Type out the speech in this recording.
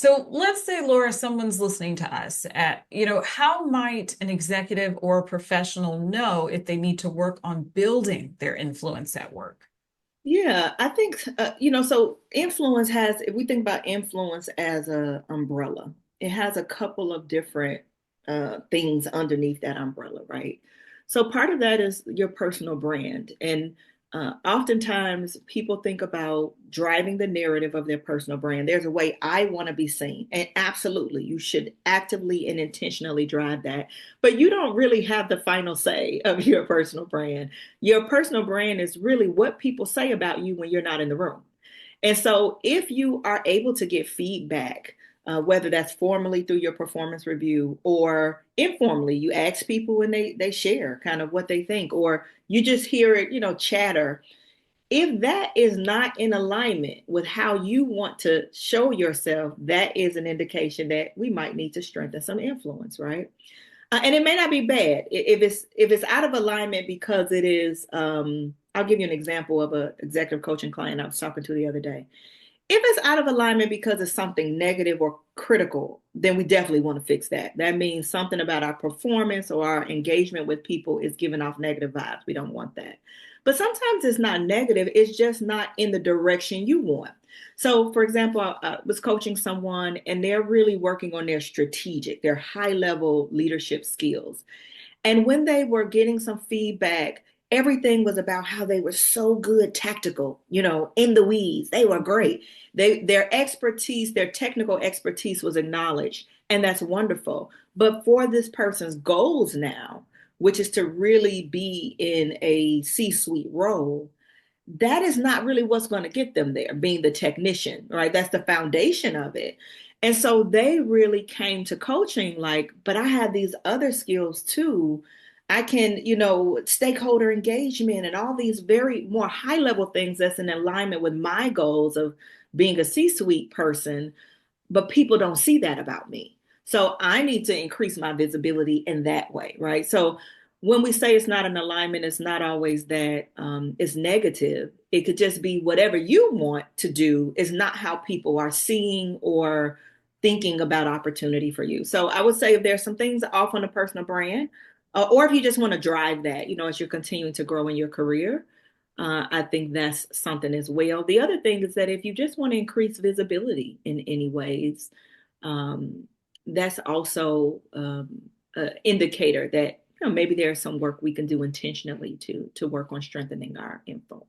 So let's say, Laura, someone's listening to us how might an executive or a professional know if they need to work on building their influence at work? Yeah, I think so influence has, if we think about influence as a umbrella, it has a couple of different things underneath that umbrella, right? So part of that is your personal brand, and oftentimes people think about driving the narrative of their personal brand. There's a way I want to be seen, and absolutely, you should actively and intentionally drive that. But you don't really have the final say of your personal brand. Your personal brand is really what people say about you when you're not in the room. And so, if you are able to get feedback, whether that's formally through your performance review or informally, you ask people and they share kind of what they think, or you just hear it, chatter. If that is not in alignment with how you want to show yourself, that is an indication that we might need to strengthen some influence, right? And it may not be bad if it's out of alignment because it is. I'll give you an example of a executive coaching client I was talking to the other day. If it's out of alignment because it's something negative or critical, then we definitely want to fix that. That means something about our performance or our engagement with people is giving off negative vibes. We don't want that. But sometimes it's not negative, it's just not in the direction you want. So, for example, I was coaching someone and they're really working on their high level leadership skills. And when they were getting some feedback, everything was about how they were so good tactical, in the weeds. They were great. Their expertise, their technical expertise was acknowledged, and that's wonderful. But for this person's goals now, which is to really be in a C-suite role, that is not really what's going to get them there, being the technician, right? That's the foundation of it. And so they really came to coaching like, but I have these other skills too. I can, stakeholder engagement and all these very more high level things that's in alignment with my goals of being a C suite person, but people don't see that about me. So I need to increase my visibility in that way, right? So when we say it's not an alignment, it's not always that it's negative. It could just be whatever you want to do is not how people are seeing or thinking about opportunity for you. So I would say if there's some things off on a personal brand, or if you just want to drive that, as you're continuing to grow in your career, I think that's something as well. The other thing is that if you just want to increase visibility in any ways, um, that's also an indicator that maybe there's some work we can do intentionally to work on strengthening our influence.